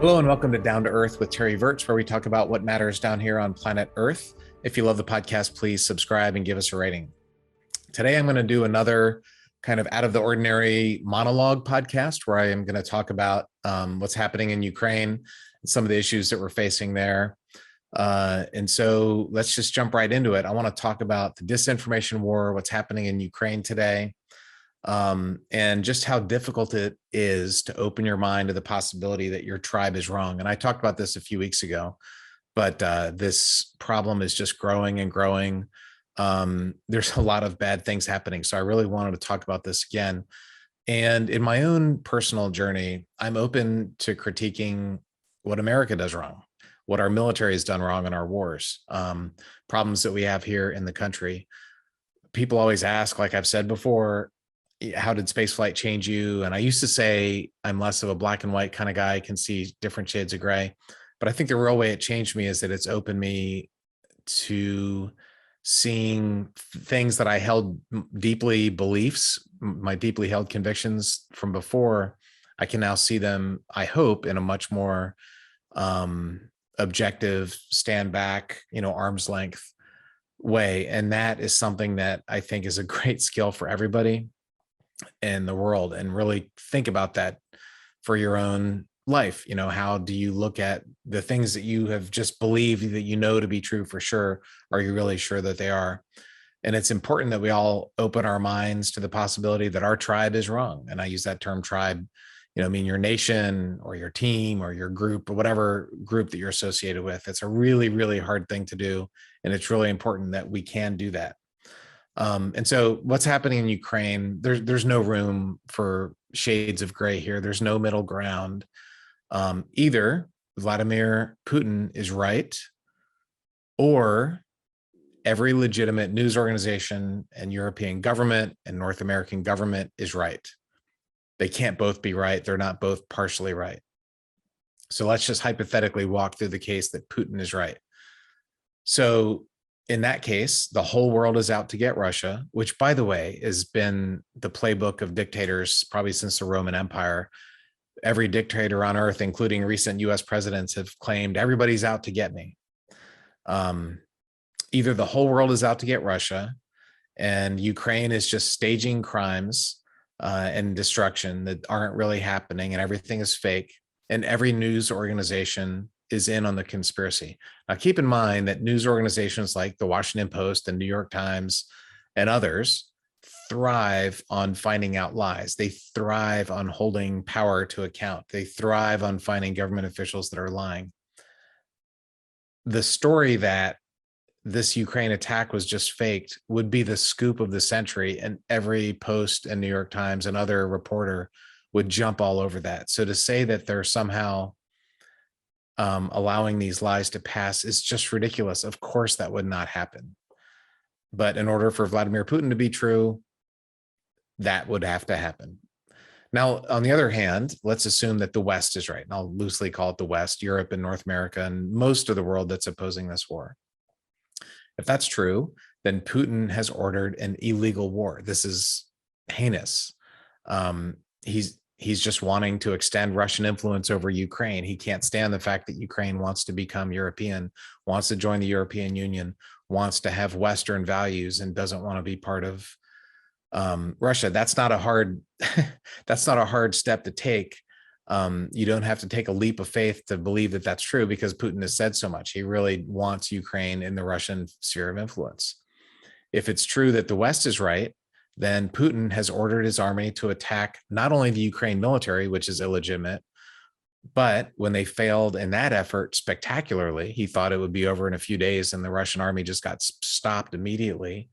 Hello and welcome to Down to Earth with Terry Virts, where we talk about what matters down here on planet Earth. If you love the podcast, please subscribe and give us a rating. Today, I'm going to do another kind of out of the ordinary monologue podcast where I am going to talk about what's happening in Ukraine and some of the issues that we're facing there. And so let's just jump right into it. I want to talk about the disinformation war, what's happening in Ukraine today, and just how difficult it is to open your mind to the possibility that your tribe is wrong. And I talked about this a few weeks ago, but this problem is just growing and growing. There's a lot of bad things happening. So I really wanted to talk about this again. And in my own personal journey, I'm open to critiquing what America does wrong, what our military has done wrong in our wars, problems that we have here in the country. People always ask, like I've said before, how did spaceflight change you? And I used to say I'm less of a black and white kind of guy, can see different shades of gray. But I think the real way it changed me is that it's opened me to seeing things that I held deeply beliefs, my deeply held convictions from before. I can now see them, I hope, in a much more objective, stand back, arm's length way. And that is something that I think is a great skill for everybody in the world, and really think about that for your own life. How do you look at the things that you have just believed that to be true for sure? Are you really sure that they are? And it's important that we all open our minds to the possibility that our tribe is wrong. And I use that term tribe, mean your nation or your team or your group or whatever group that you're associated with. It's a really, really hard thing to do. And it's really important that we can do that. And so what's happening in Ukraine, there's no room for shades of gray here. There's no middle ground. Either Vladimir Putin is right, or every legitimate news organization and European government and North American government is right. They can't both be right. They're not both partially right. So let's just hypothetically walk through the case that Putin is right. So in that case, the whole world is out to get Russia, which, by the way, has been the playbook of dictators probably since the Roman Empire. Every dictator on earth, including recent US presidents, have claimed everybody's out to get me. Either the whole world is out to get Russia and Ukraine is just staging crimes and destruction that aren't really happening and everything is fake, and every news organization is in on the conspiracy. Now, keep in mind that news organizations like the Washington Post and New York Times and others thrive on finding out lies. They thrive on holding power to account. They thrive on finding government officials that are lying. The story that this Ukraine attack was just faked would be the scoop of the century, and every Post and New York Times and other reporter would jump all over that. So to say that they're somehow allowing these lies to pass is just ridiculous. Of course, that would not happen. But in order for Vladimir Putin to be true, that would have to happen. Now, on the other hand, let's assume that the West is right. And I'll loosely call it the West, Europe and North America, and most of the world that's opposing this war. If that's true, then Putin has ordered an illegal war. This is heinous. He's just wanting to extend Russian influence over Ukraine. He can't stand the fact that Ukraine wants to become European, wants to join the European Union, wants to have Western values, and doesn't want to be part of Russia. That's not a hard step to take. You don't have to take a leap of faith to believe that that's true, because Putin has said so much. He really wants Ukraine in the Russian sphere of influence. If it's true that the West is right, then Putin has ordered his army to attack not only the Ukraine military, which is illegitimate, but when they failed in that effort spectacularly, he thought it would be over in a few days, and the Russian army just got stopped immediately.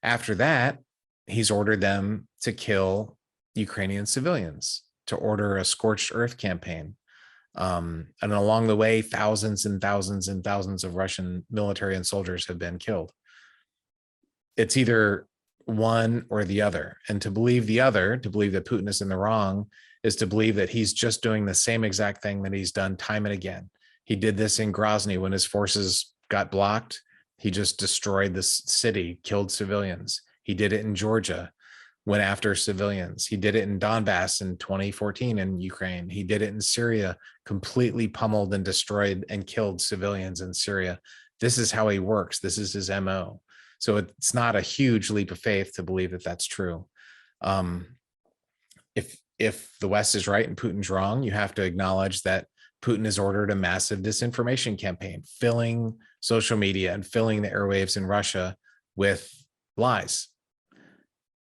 After that, he's ordered them to kill Ukrainian civilians, to order a scorched earth campaign. And along the way, thousands and thousands and thousands of Russian military and soldiers have been killed. It's either one or the other. And to believe the other, to believe that Putin is in the wrong, is to believe that he's just doing the same exact thing that he's done time and again. He did this in Grozny when his forces got blocked. He just destroyed this city, killed civilians. He did it in Georgia went after civilians. He did it in Donbass in 2014 in Ukraine. He did it in Syria, completely pummeled and destroyed and killed civilians in Syria. This is how he works. This is his MO. So it's not a huge leap of faith to believe that that's true. If the West is right and Putin's wrong, you have to acknowledge that Putin has ordered a massive disinformation campaign, filling social media and filling the airwaves in Russia with lies.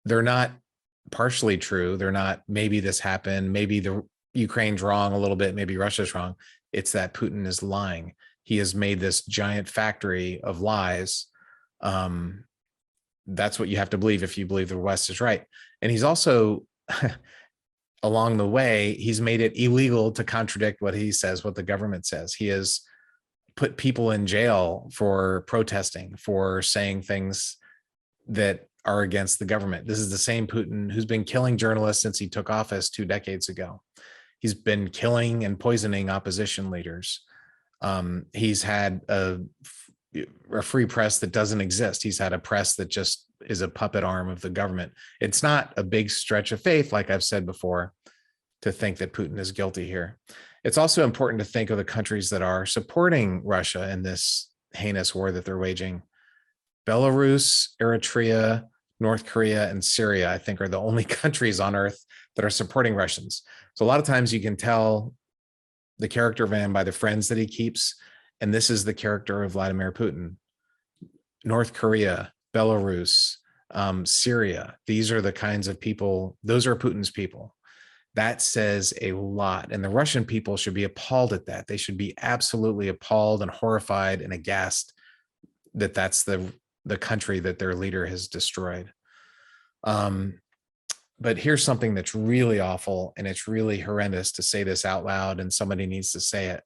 They're not partially true. They're not, maybe this happened, maybe the Ukraine's wrong a little bit, maybe Russia's wrong. It's that Putin is lying. He has made this giant factory of lies. That's what you have to believe if you believe the West is right. And he's also, along the way, he's made it illegal to contradict what he says, what the government says. He has put people in jail for protesting, for saying things that are against the government. This is the same Putin who's been killing journalists since he took office 2 decades ago. He's been killing and poisoning opposition leaders. He's had a free press that doesn't exist. He's had a press that just is a puppet arm of the government. It's not a big stretch of faith, like I've said before, to think that Putin is guilty here. It's also important to think of the countries that are supporting Russia in this heinous war that they're waging. Belarus, Eritrea, North Korea, and Syria, I think, are the only countries on earth that are supporting Russians. So a lot of times you can tell the character of a man by the friends that he keeps. And this is the character of Vladimir Putin. North Korea, Belarus, Syria, these are the kinds of people, those are Putin's people. That says a lot. And the Russian people should be appalled at that. They should be absolutely appalled and horrified and aghast that that's the country that their leader has destroyed. But here's something that's really awful, and it's really horrendous to say this out loud, and somebody needs to say it.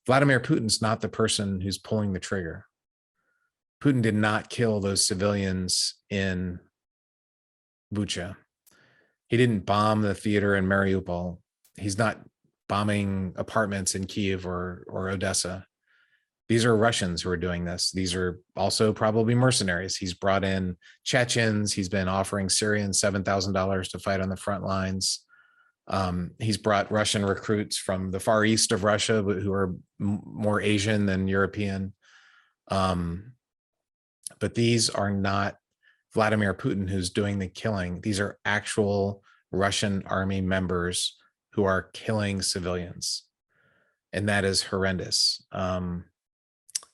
Vladimir Putin's not the person who's pulling the trigger. Putin did not kill those civilians in Bucha. He didn't bomb the theater in Mariupol. He's not bombing apartments in Kyiv or Odessa. These are Russians who are doing this. These are also probably mercenaries. He's brought in Chechens. He's been offering Syrians $7,000 to fight on the front lines. He's brought Russian recruits from the far east of Russia, who are more Asian than European. But these are not Vladimir Putin who's doing the killing. These are actual Russian army members who are killing civilians. And that is horrendous.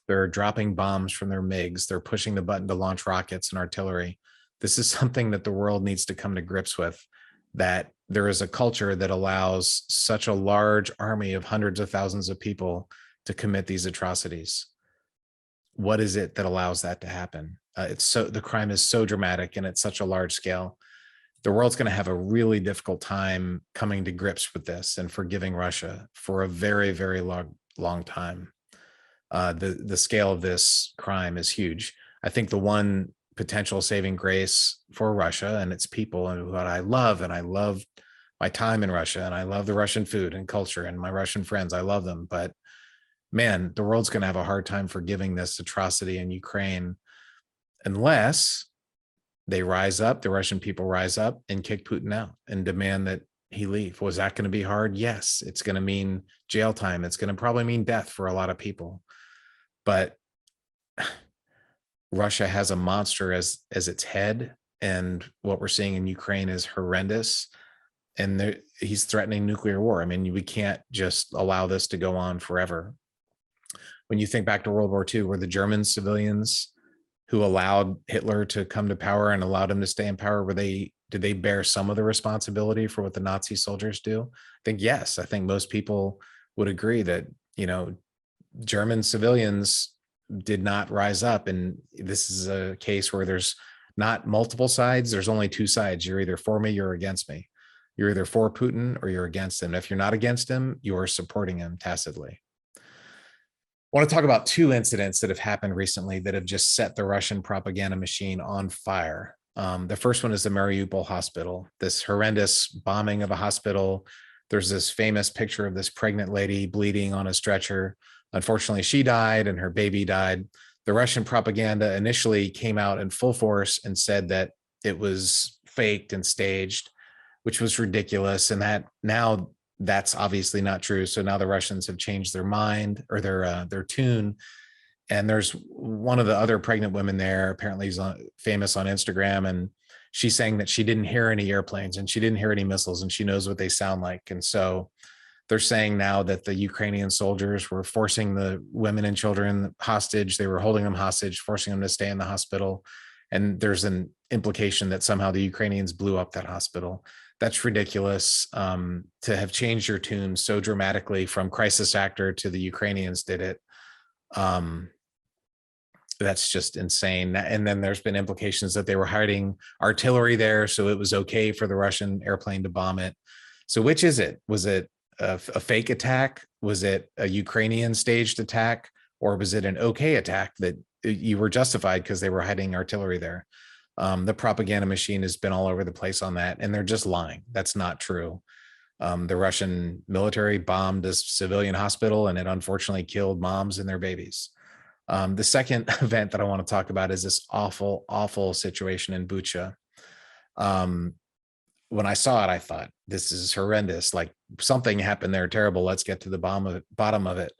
They're dropping bombs from their MiGs. They're pushing the button to launch rockets and artillery. This is something that the world needs to come to grips with, that there is a culture that allows such a large army of hundreds of thousands of people to commit these atrocities. What is it that allows that to happen? The crime is so dramatic and it's such a large scale. The world's going to have a really difficult time coming to grips with this and forgiving Russia for a very, very long time. The scale of this crime is huge. I think the one potential saving grace for Russia and its people, and what I love my time in Russia, and I love the Russian food and culture and my Russian friends, I love them. But man, the world's going to have a hard time forgiving this atrocity in Ukraine unless they rise up, the Russian people rise up and kick Putin out and demand that he leave. Was that going to be hard? Yes. It's going to mean jail time. It's going to probably mean death for a lot of people. But Russia has a monster as its head, and what we're seeing in Ukraine is horrendous. And he's threatening nuclear war. I mean, we can't just allow this to go on forever. When you think back to World War II, were the German civilians who allowed Hitler to come to power and allowed him to stay in power, did they bear some of the responsibility for what the Nazi soldiers do? I think yes. I think most people would agree that, German civilians did not rise up. And this is a case where there's not multiple sides. There's only two sides. You're either for me, you're against me. You're either for Putin or you're against him. If you're not against him, you are supporting him tacitly. I want to talk about two incidents that have happened recently that have just set the Russian propaganda machine on fire. The first one is the Mariupol hospital, this horrendous bombing of a hospital. There's this famous picture of this pregnant lady bleeding on a stretcher. Unfortunately, she died and her baby died. The Russian propaganda initially came out in full force and said that it was faked and staged, which was ridiculous. And that now that's obviously not true. So now the Russians have changed their mind or their tune. And there's one of the other pregnant women there, apparently he's famous on Instagram, and she's saying that she didn't hear any airplanes and she didn't hear any missiles and she knows what they sound like. And so they're saying now that the Ukrainian soldiers were forcing the women and children hostage. They were holding them hostage, forcing them to stay in the hospital. And there's an implication that somehow the Ukrainians blew up that hospital. That's ridiculous. To have changed your tune so dramatically from crisis actor to the Ukrainians did it. That's just insane. And then there's been implications that they were hiding artillery there, so it was okay for the Russian airplane to bomb it. So which is it? Was it a fake attack? Was it a Ukrainian staged attack? Or was it an okay attack that you were justified because they were hiding artillery there? The propaganda machine has been all over the place on that, and they're just lying. That's not true. The Russian military bombed a civilian hospital, and it unfortunately killed moms and their babies. The second event that I want to talk about is this awful, awful situation in Bucha. When I saw it, I thought, this is horrendous. Like, something happened there terrible. Let's get to the bottom of it.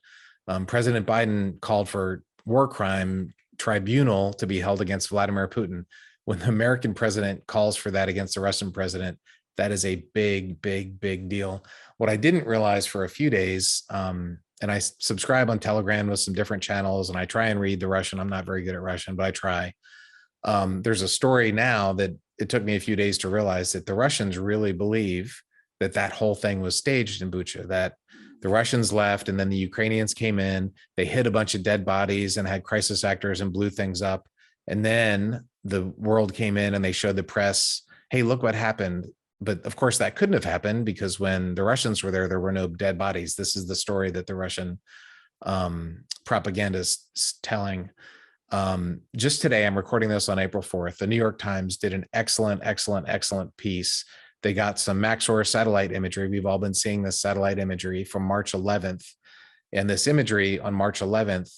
President Biden called for war crime tribunal to be held against Vladimir Putin. When the American president calls for that against the Russian president, that is a big, big, big deal. What I didn't realize for a few days, and I subscribe on Telegram with some different channels, and I try and read the Russian. I'm not very good at Russian, but I try. There's a story now that it took me a few days to realize that the Russians really believe that that whole thing was staged in Bucha, that the Russians left and then the Ukrainians came in, they hid a bunch of dead bodies and had crisis actors and blew things up. And then the world came in and they showed the press, hey, look what happened. But of course that couldn't have happened because when the Russians were there were no dead bodies. This is the story that the Russian propaganda is telling. Just today, I'm recording this on April 4th. The New York Times did an excellent, excellent, excellent piece. They got some Maxor satellite imagery. We've all been seeing this satellite imagery from March 11th. And this imagery on March 11th,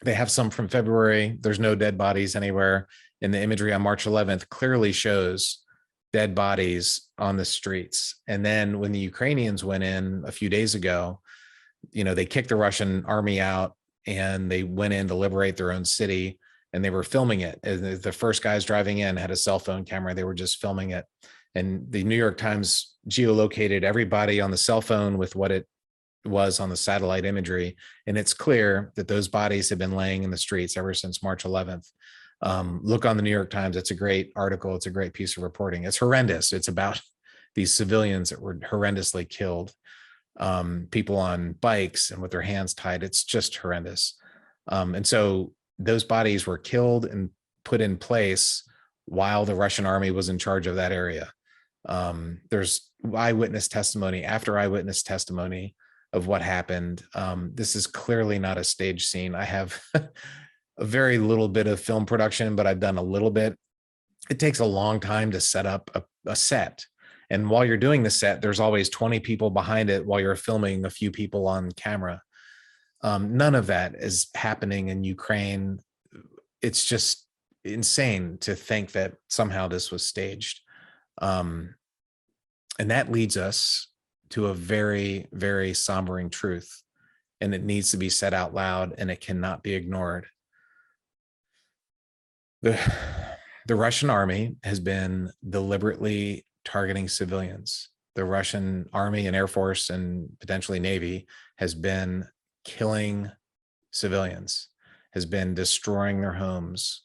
they have some from February. There's no dead bodies anywhere. And the imagery on March 11th clearly shows dead bodies on the streets. And then when the Ukrainians went in a few days ago, they kicked the Russian army out and they went in to liberate their own city, and they were filming it. And the first guys driving in had a cell phone camera. They were just filming it. And the New York Times geolocated everybody on the cell phone with what it was on the satellite imagery. And it's clear that those bodies have been laying in the streets ever since March 11th. Look on the New York Times. It's a great article. It's a great piece of reporting. It's horrendous. It's about these civilians that were horrendously killed, people on bikes and with their hands tied. It's just horrendous. And so those bodies were killed and put in place while the Russian army was in charge of that area. There's eyewitness testimony after eyewitness testimony of what happened. This is clearly not a stage scene. I have a very little bit of film production, but I've done a little bit. It takes a long time to set up a set. And while you're doing the set, there's always 20 people behind it while you're filming a few people on camera. None of that is happening in Ukraine. It's just insane to think that somehow this was staged. And that leads us to a very, very sombering truth. And it needs to be said out loud, and it cannot be ignored. The Russian army has been deliberately targeting civilians. The Russian army and Air Force and potentially Navy has been killing civilians, has been destroying their homes.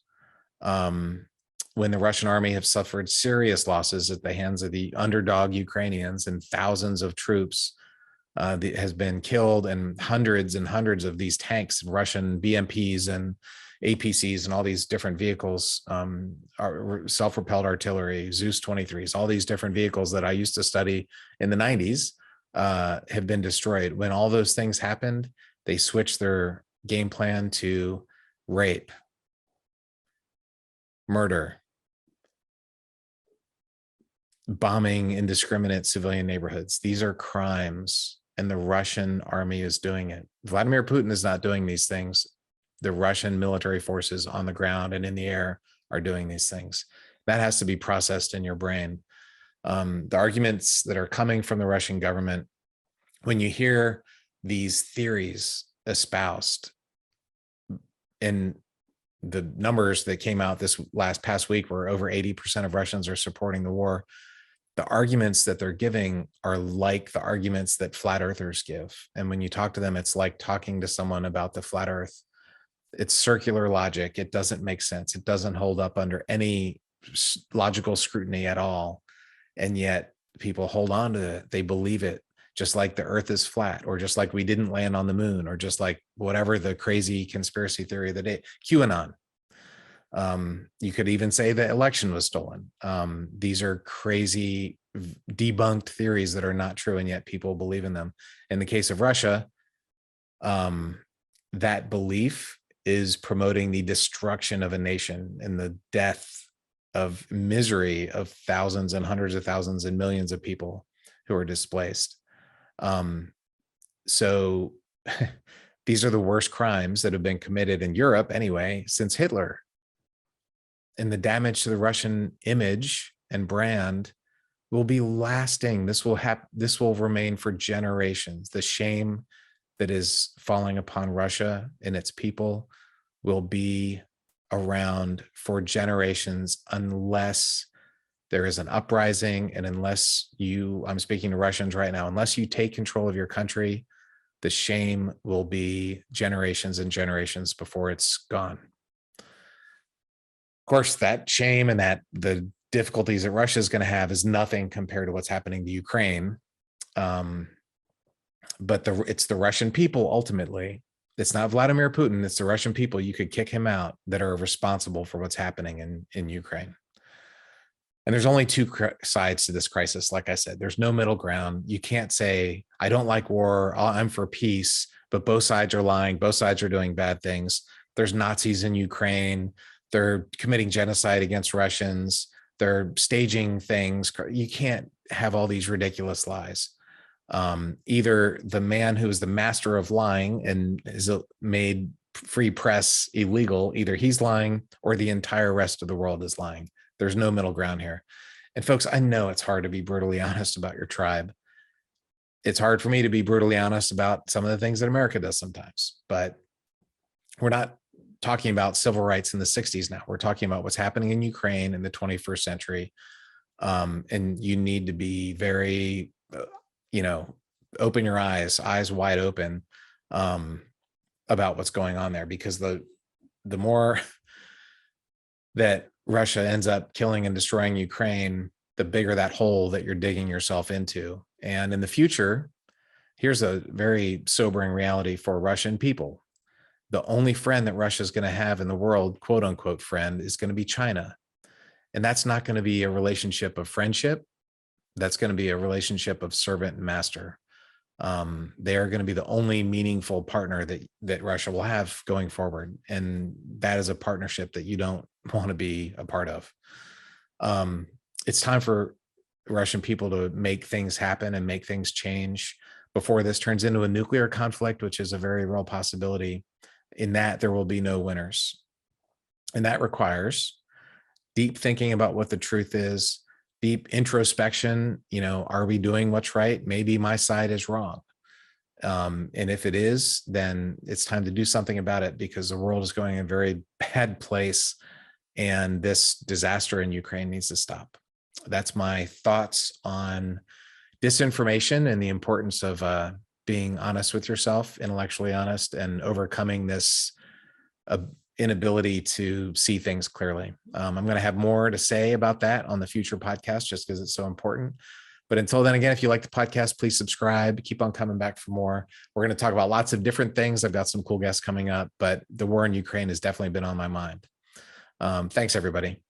When the Russian army have suffered serious losses at the hands of the underdog Ukrainians, and thousands of troops has been killed, and hundreds of these tanks and Russian BMPs and APCs and all these different vehicles, are self-propelled artillery, Zeus 23s, all these different vehicles that I used to study in the 90s have been destroyed. When all those things happened, they switched their game plan to rape, murder, bombing indiscriminate civilian neighborhoods. These are crimes, and the Russian army is doing it. Vladimir Putin is not doing these things. The Russian military forces on the ground and in the air are doing these things. That has to be processed in your brain. The arguments that are coming from the Russian government, when you hear these theories espoused, and the numbers that came out this past week were over 80% of Russians are supporting the war. The arguments that they're giving are like the arguments that flat earthers give. And when you talk to them, it's like talking to someone about the flat earth. It's circular logic. It doesn't make sense. It doesn't hold up under any logical scrutiny at all. And yet people hold on to it. They believe it, just like the earth is flat, or just like we didn't land on the moon, or just like whatever the crazy conspiracy theory of the day, QAnon. You could even say the election was stolen. These are crazy debunked theories that are not true, and yet people believe in them. In the case of Russia, that belief is promoting the destruction of a nation and the death of misery of thousands and hundreds of thousands and millions of people who are displaced. So these are the worst crimes that have been committed in Europe anyway, since Hitler. And the damage to the Russian image and brand will be lasting. This will remain for generations. The shame that is falling upon Russia and its people will be around for generations unless there is an uprising, and unless I'm speaking to Russians right now, unless you take control of your country, the shame will be generations and generations before it's gone. Of course, that shame and the difficulties that Russia is going to have is nothing compared to what's happening to Ukraine. But it's the Russian people ultimately. It's not Vladimir Putin. It's the Russian people. You could kick him out that are responsible for what's happening in Ukraine. And there's only two sides to this crisis. Like I said, there's no middle ground. You can't say, I don't like war, I'm for peace, but both sides are lying. Both sides are doing bad things. There's Nazis in Ukraine. They're committing genocide against Russians. They're staging things. You can't have all these ridiculous lies. Either the man who is the master of lying and has made free press illegal, either he's lying or the entire rest of the world is lying. There's no middle ground here. And folks, I know it's hard to be brutally honest about your tribe. It's hard for me to be brutally honest about some of the things that America does sometimes, but we're not talking about civil rights in the 60s now. We're talking about what's happening in Ukraine in the 21st century. And you need to be very, open your eyes wide open about what's going on there, because the more that Russia ends up killing and destroying Ukraine, the bigger that hole that you're digging yourself into. And in the future, here's a very sobering reality for Russian people. The only friend that Russia is going to have in the world, quote unquote friend, is going to be China. And that's not going to be a relationship of friendship. That's going to be a relationship of servant and master. They are going to be the only meaningful partner that Russia will have going forward. And that is a partnership that you don't want to be a part of. It's time for Russian people to make things happen and make things change before this turns into a nuclear conflict, which is a very real possibility. In that, there will be no winners. And that requires deep thinking about what the truth is, deep introspection. Are we doing what's right? Maybe my side is wrong. And if it is, then it's time to do something about it, because the world is going in a very bad place and this disaster in Ukraine needs to stop. That's my thoughts on disinformation and the importance of being honest with yourself, intellectually honest, and overcoming this inability to see things clearly. I'm going to have more to say about that on the future podcast, just because it's so important. But until then, again, if you like the podcast, please subscribe. Keep on coming back for more. We're going to talk about lots of different things. I've got some cool guests coming up, but the war in Ukraine has definitely been on my mind. Thanks, everybody.